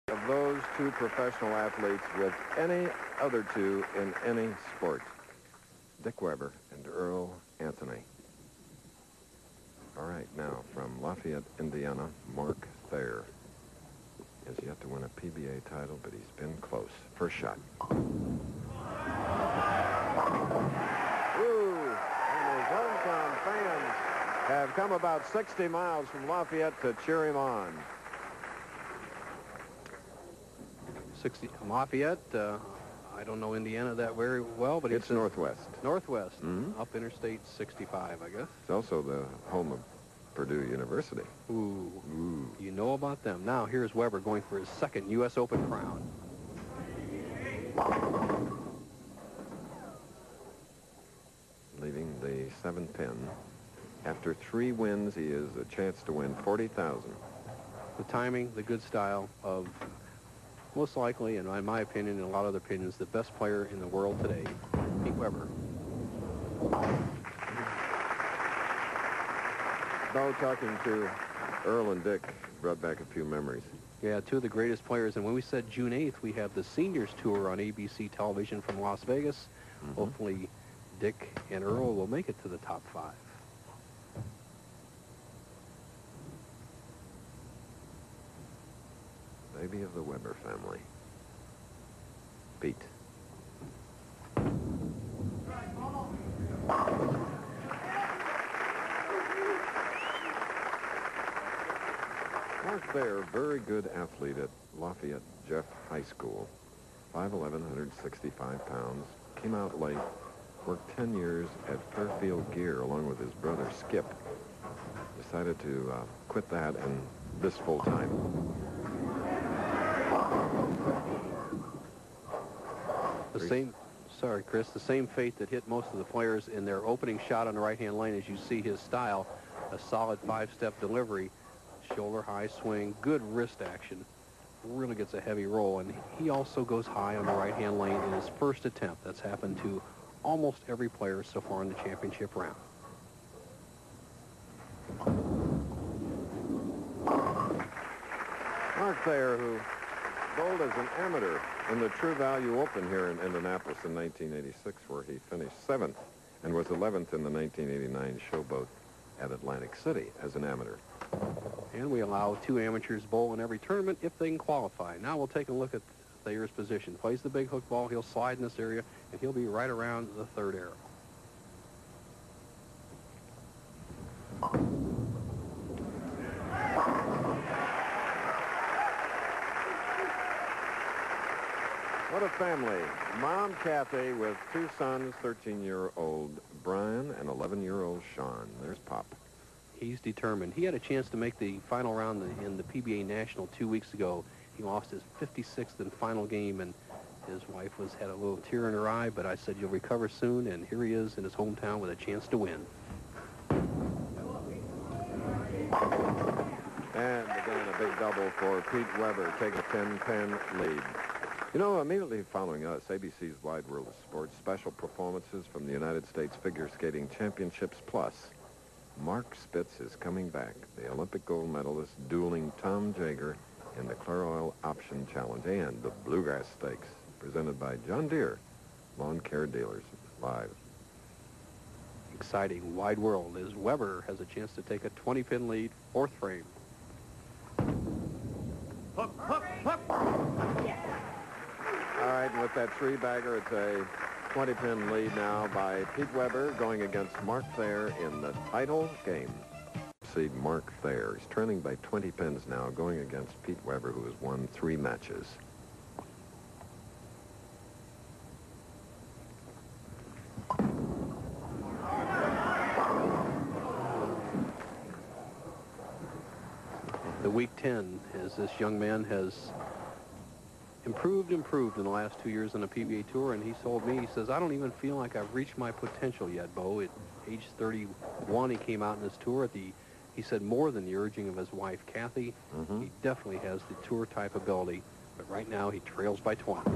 of those two professional athletes with any other two in any sport. Dick Weber and Earl Anthony. All right, now from Lafayette, Indiana, Mark Thayer. He has yet to win a PBA title, but he's been close. First shot. Ooh, and his hometown fans have come about 60 miles from Lafayette to cheer him on. 60 Lafayette, I don't know Indiana that very well, but it's northwest. Northwest, up Interstate 65, I guess. It's also the home of Purdue University. Ooh. You know about them. Now here's Weber going for his second U.S. Open crown. Leaving the 7th pin. After 3 wins, he has a chance to win $40,000. The timing, the good style of, most likely, and in my opinion and a lot of other opinions, the best player in the world today, Pete Weber. Bo, talking to Earl and Dick, brought back a few memories. Yeah, two of the greatest players. And when we said June 8th, we have the Seniors Tour on ABC television from Las Vegas. Hopefully, Dick and Earl will make it to the top 5. Baby of the Weber family. Pete. Mark Thayer, very good athlete at Lafayette Jeff High School. 5'11", 165 pounds. Came out late. Worked 10 years at Fairfield Gear along with his brother Skip. Decided to quit that and this full time. Sorry, Chris, the same fate that hit most of the players in their opening shot on the right-hand lane. As you see his style, a solid 5-step delivery, shoulder high swing, good wrist action, really gets a heavy roll, and he also goes high on the right-hand lane in his first attempt. That's happened to almost every player so far in the championship round. Mark Thayer, who bowled as an amateur in the True Value Open here in Indianapolis in 1986, where he finished 7th and was 11th in the 1989 Showboat at Atlantic City as an amateur. And we allow 2 amateurs bowl in every tournament if they can qualify. Now we'll take a look at Thayer's position. Plays the big hook ball. He'll slide in this area, and he'll be right around the 3rd arrow. What a family. Mom, Kathy, with 2 sons, 13-year-old Brian and 11-year-old Sean. There's Pop. He's determined. He had a chance to make the final round in the PBA National 2 weeks ago. He lost his 56th and final game, and his wife had a little tear in her eye, but I said, you'll recover soon, and here he is in his hometown with a chance to win. And again, a big double for Pete Weber, taking a 10-pin lead. You know, immediately following us, ABC's Wide World of Sports, special performances from the United States Figure Skating Championships Plus. Mark Spitz is coming back, the Olympic gold medalist, dueling Tom Jager in the Clear Oil Option Challenge and the Bluegrass Stakes, presented by John Deere Lawn Care Dealers, live. Exciting Wide World as Weber has a chance to take a 20-pin lead, 4th frame. Hook, hook, hook. All right, and with that 3-bagger, it's a 20-pin lead now by Pete Weber going against Mark Thayer in the title game. See Mark Thayer. He's trailing by 20 pins now, going against Pete Weber, who has won 3 matches. The week 10, as this young man has improved in the last 2 years on the PBA Tour, and he told me, he says, I don't even feel like I've reached my potential yet, Bo. At age 31, he came out in this tour at he said, more than the urging of his wife, Kathy. He definitely has the tour-type ability, but right now he trails by 20.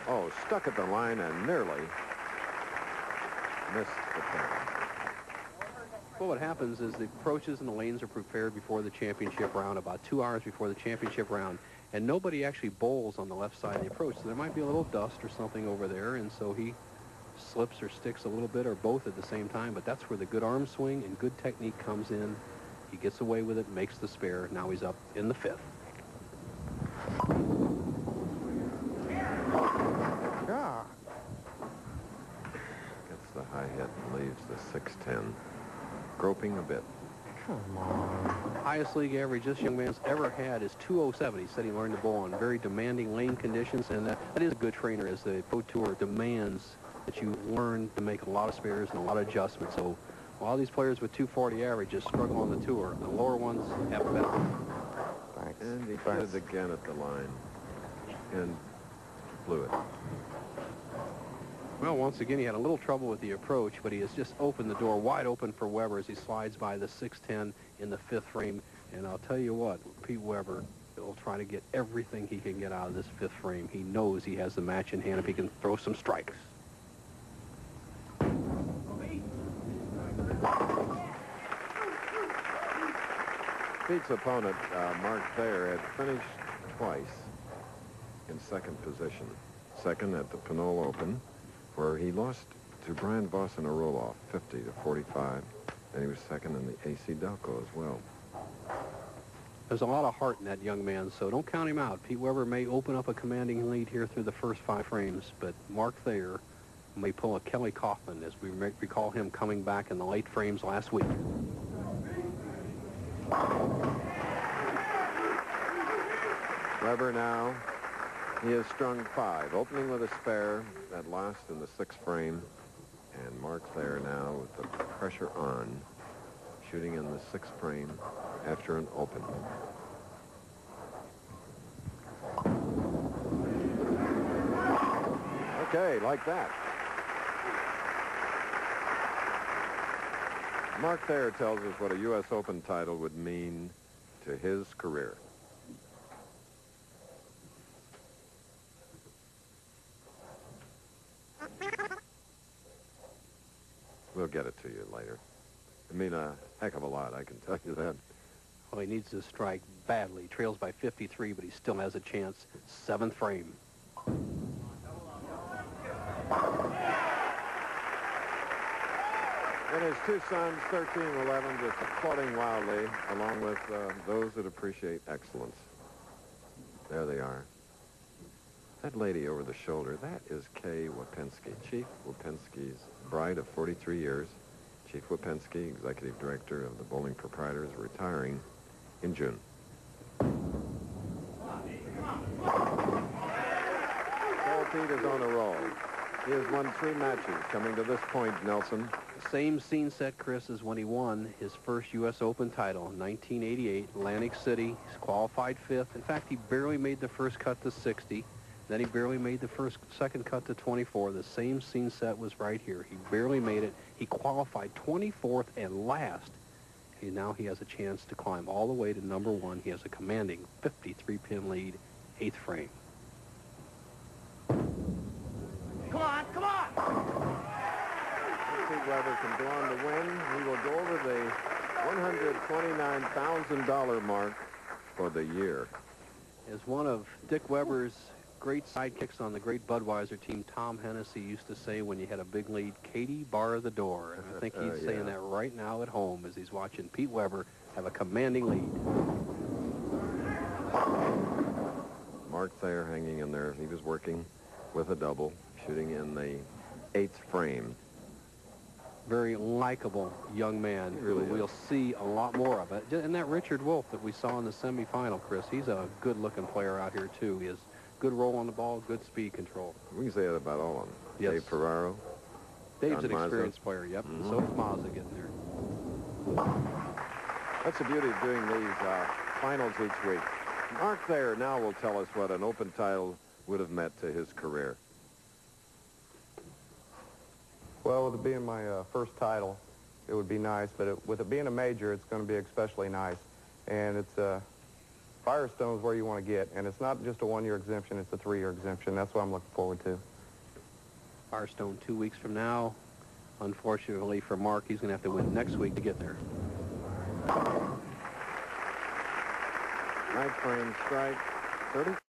Oh, stuck at the line and nearly missed the pin. Well, what happens is the approaches and the lanes are prepared before the championship round, about 2 hours before the championship round, and nobody actually bowls on the left side of the approach. So there might be a little dust or something over there, and so he slips or sticks a little bit or both at the same time, but that's where the good arm swing and good technique comes in. He gets away with it, makes the spare. Now he's up in the 5th. Yeah. Gets the high hit and leaves the 610. Groping a bit. Come on. Highest league average this young man's ever had is 207. He said he learned to bowl on very demanding lane conditions, and that is a good trainer as the Pro Tour demands that you learn to make a lot of spares and a lot of adjustments. So while these players with 240 averages struggle on the tour, the lower ones have better. Thanks. And he hit it again at the line and blew it. Well, once again, he had a little trouble with the approach, but he has just opened the door wide open for Weber as he slides by the 610 in the 5th frame. And I'll tell you what, Pete Weber will try to get everything he can get out of this 5th frame. He knows he has the match in hand if he can throw some strikes. Pete's opponent, Mark Thayer, had finished twice in 2nd position. 2nd at the Pinole Open, where he lost to Brian Voss in a roll-off, 50-45. And he was 2nd in the AC Delco as well. There's a lot of heart in that young man, so don't count him out. Pete Weber may open up a commanding lead here through the first 5 frames, but Mark Thayer may pull a Kelly Kaufman, as we recall him coming back in the late frames last week. Weber now, he has strung 5, opening with a spare at last in the 6th frame. And Mark Thayer now with the pressure on, shooting in the 6th frame after an open. Okay, like that. Mark Thayer tells us what a U.S. Open title would mean to his career. We'll get it to you later. I mean, a heck of a lot, I can tell you that. Well, he needs to strike badly. He trails by 53, but he still has a chance. 7th frame. And his 2 sons, 13 and 11, just applauding wildly, along with those that appreciate excellence. There they are. That lady over the shoulder, that is Kay Wapensky, Chief Wapensky's bride of 43 years. Chief Wapensky, executive director of the Bowling Proprietors, retiring in June. Pete is on a roll. He has won 3 matches coming to this point, Nelson. Same scene set, Chris, as when he won his first U.S. Open title in 1988, Atlantic City. He's qualified 5th. In fact, he barely made the first cut to 60. Then he barely made the second cut to 24. The same scene set was right here. He barely made it. He qualified 24th and last. And now he has a chance to climb all the way to number 1. He has a commanding 53-pin lead, 8th frame. Come on, come on! Pete Weber can go on to win. He will go over the $129,000 mark for the year. As one of Dick Weber's great sidekicks on the great Budweiser team, Tom Hennessy, used to say when you had a big lead, Katie, bar the door. And I think he's saying that right now at home as he's watching Pete Weber have a commanding lead. Mark Thayer hanging in there. He was working with a double, shooting in the 8th frame. Very likable young man who really we'll see a lot more of it. And that Richard Wolfe that we saw in the semifinal, Chris, he's a good-looking player out here, too. He has good roll on the ball, good speed control. We can say that about all of them. Yes. Dave Ferraro. Dave's John an Mazza. experienced player, yep. And so is Mazza getting there. That's the beauty of doing these finals each week. Mark Thayer now will tell us what an Open title would have meant to his career. Well, with it being my first title, it would be nice, but with it being a major, it's going to be especially nice. And it's Firestone is where you want to get, and it's not just a 1-year exemption, it's a 3-year exemption. That's what I'm looking forward to. Firestone 2 weeks from now. Unfortunately for Mark, he's going to have to win next week to get there. Night frame strike, 30.